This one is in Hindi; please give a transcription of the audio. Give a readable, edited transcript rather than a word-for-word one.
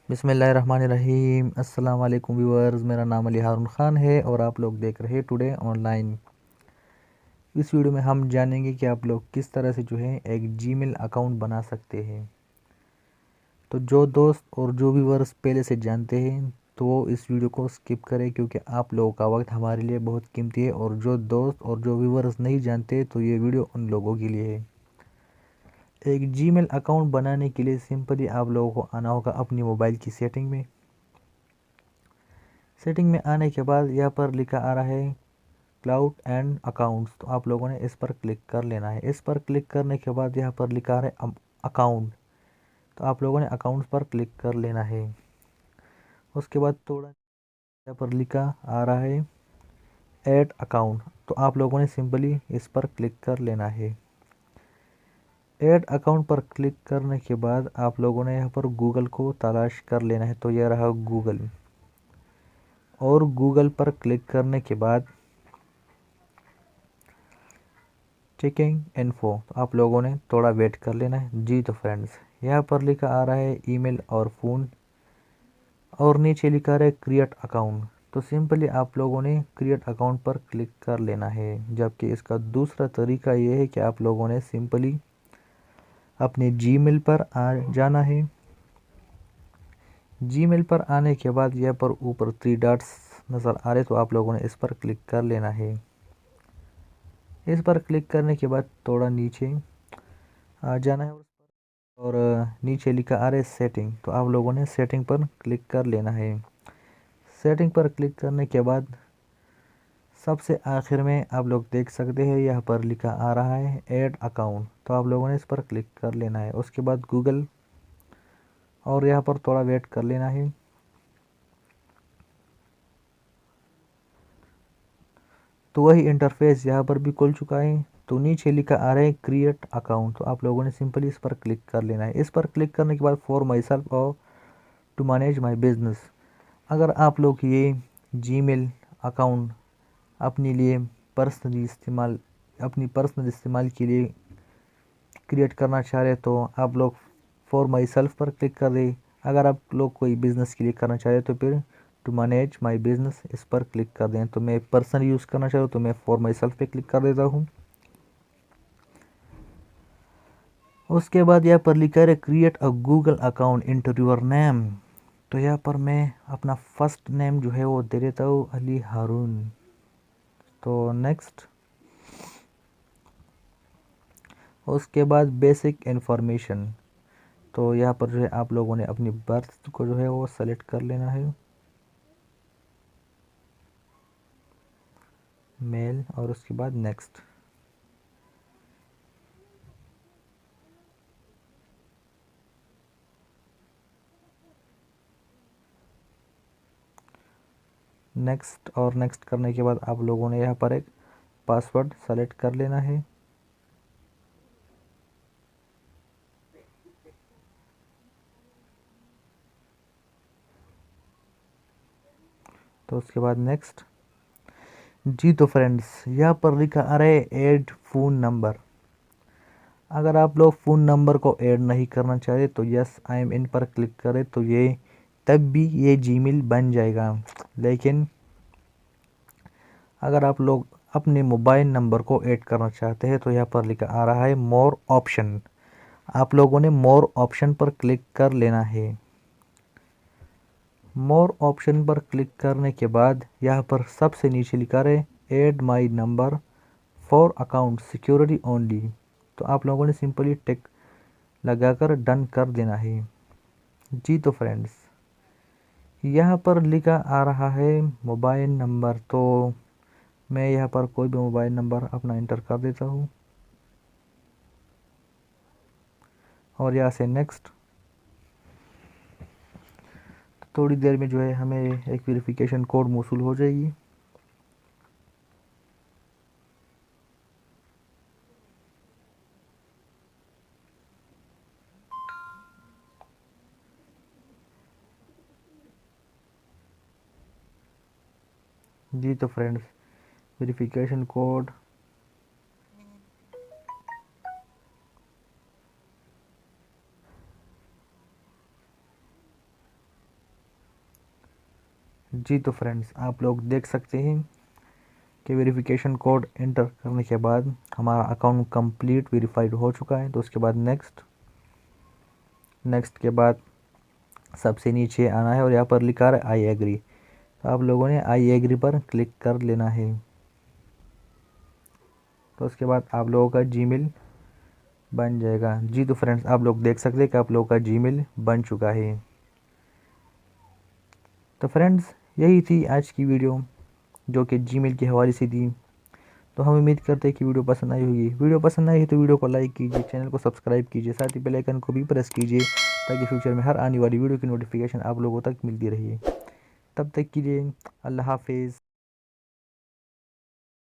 बिस्मिल्लाहिर्रहमानिर्रहीम। अस्सलाम वालेकुम व्यूअर्स, मेरा नाम अली हारून ख़ान है और आप लोग देख रहे हैं टुडे ऑनलाइन। इस वीडियो में हम जानेंगे कि आप लोग किस तरह से जो है एक जीमेल अकाउंट बना सकते हैं। तो जो दोस्त और जो व्यूअर्स पहले से जानते हैं तो वो इस वीडियो को स्किप करें, क्योंकि आप लोगों का वक्त हमारे लिए बहुत कीमती है। और जो दोस्त और जो व्यूअर्स नहीं जानते तो ये वीडियो उन लोगों के लिए है। एक जीमेल अकाउंट बनाने के लिए सिंपली आप लोगों को आना होगा अपनी मोबाइल की सेटिंग में। सेटिंग में आने के बाद यहाँ पर लिखा आ रहा है क्लाउड एंड अकाउंट्स, तो आप लोगों ने इस पर क्लिक कर लेना है। इस पर क्लिक करने के बाद यहाँ पर लिखा है अकाउंट, तो आप लोगों ने अकाउंट्स पर क्लिक कर लेना है। उसके बाद थोड़ा यहाँ पर लिखा आ रहा है ऐड अकाउंट, तो आप लोगों ने सिंपली इस पर क्लिक कर लेना है। ऐड अकाउंट पर क्लिक करने के बाद आप लोगों ने यहाँ पर गूगल को तलाश कर लेना है, तो यह रहा गूगल। और गूगल पर क्लिक करने के बाद चेकिंग इन्फो, तो आप लोगों ने थोड़ा वेट कर लेना है। जी तो फ्रेंड्स, यहाँ पर लिखा आ रहा है ईमेल और फ़ोन, और नीचे लिखा आ रहा है क्रिएट अकाउंट। तो सिंपली आप लोगों ने क्रिएट अकाउंट पर क्लिक कर लेना है। जबकि इसका दूसरा तरीका ये है कि आप लोगों ने सिंपली अपने जीमेल पर आ जाना है। जीमेल पर आने के बाद यहाँ पर ऊपर 3 डॉट्स नज़र आ रहे, तो आप लोगों ने इस पर क्लिक कर लेना है। इस पर क्लिक करने के बाद थोड़ा नीचे आ जाना है और नीचे लिखा आ रहा है सेटिंग, तो आप लोगों ने सेटिंग पर क्लिक कर लेना है। सेटिंग पर क्लिक करने के बाद सबसे आखिर में आप लोग देख सकते हैं यहाँ पर लिखा आ रहा है ऐड अकाउंट, तो आप लोगों ने इस पर क्लिक कर लेना है। उसके बाद गूगल, और यहाँ पर थोड़ा वेट कर लेना है। तो वही इंटरफेस यहाँ पर भी खुल चुका है। तो नीचे लिखा आ रहा है क्रिएट अकाउंट, तो आप लोगों ने सिंपली इस पर क्लिक कर लेना है। इस पर क्लिक करने के बाद फॉर माई सेल्फ और टू मैनेज माई बिजनेस, अगर आप लोग ये जीमेल अकाउंट अपने लिए पर्सनली इस्तेमाल अपनी पर्सनल इस्तेमाल के लिए क्रिएट करना चाह रहे तो आप लोग फॉर माई सेल्फ पर क्लिक कर दें। अगर आप लोग कोई बिज़नेस के लिए करना चाह रहे तो फिर टू मैनेज माई बिज़नेस इस पर क्लिक कर दें। तो मैं पर्सनल यूज़ करना चाह रहा हूँ तो मैं फॉर माई सेल्फ पे क्लिक कर देता हूँ। उसके बाद यहाँ पर लिखा है create a Google account inter your name, तो यहाँ पर मैं अपना फर्स्ट नेम जो है वो दे देता हूँ अली हारून। तो नेक्स्ट, उसके बाद बेसिक इन्फॉर्मेशन, तो यहाँ पर जो है आप लोगों ने अपनी बर्थ को जो है वो सेलेक्ट कर लेना है, मेल, और उसके बाद नेक्स्ट। नेक्स्ट और नेक्स्ट करने के बाद आप लोगों ने यहाँ पर एक पासवर्ड सेलेक्ट कर लेना है। तो उसके बाद नेक्स्ट। जी तो फ्रेंड्स, यहाँ पर लिखा आ रहा है ऐड फ़ोन नंबर। अगर आप लोग फ़ोन नंबर को ऐड नहीं करना चाहते तो यस आई एम इन पर क्लिक करें, तो ये तब भी ये जीमेल बन जाएगा। लेकिन अगर आप लोग अपने मोबाइल नंबर को ऐड करना चाहते हैं तो यहाँ पर लिखा आ रहा है मोर ऑप्शन, आप लोगों ने मोर ऑप्शन पर क्लिक कर लेना है। मोर ऑप्शन पर क्लिक करने के बाद यहाँ पर सबसे नीचे लिखा है add my number for account security only, तो आप लोगों ने सिंपली टिक लगाकर डन कर देना है। जी तो फ्रेंड्स, यहाँ पर लिखा आ रहा है मोबाइल नंबर, तो मैं यहाँ पर कोई भी मोबाइल नंबर अपना इंटर कर देता हूँ और यहाँ से नेक्स्ट। थोड़ी देर में जो है हमें एक वेरिफिकेशन कोड मौसूल हो जाएगी। जी तो फ्रेंड्स, वेरिफिकेशन कोड जी तो फ्रेंड्स, आप लोग देख सकते हैं कि वेरिफिकेशन कोड एंटर करने के बाद हमारा अकाउंट कंप्लीट वेरीफाइड हो चुका है। तो उसके बाद नेक्स्ट के बाद सबसे नीचे आना है और यहाँ पर लिखा है आई एग्री। तो आप लोगों ने आई एग्री पर क्लिक कर लेना है। तो उसके बाद आप लोगों का जीमेल बन जाएगा। जी तो फ्रेंड्स, आप लोग देख सकते हैं कि आप लोगों का जीमेल बन चुका है। तो फ्रेंड्स, यही थी आज की वीडियो जो कि जीमेल के हवाले से थी। तो हम उम्मीद करते हैं कि वीडियो पसंद आई होगी। वीडियो पसंद आई है तो वीडियो को लाइक कीजिए, चैनल को सब्सक्राइब कीजिए, साथ ही बेल आइकन को भी प्रेस कीजिए ताकि फ्यूचर में हर आने वाली वीडियो की नोटिफिकेशन आप लोगों तक मिलती रहे। तब तक के लिए अल्लाह हाफिज़।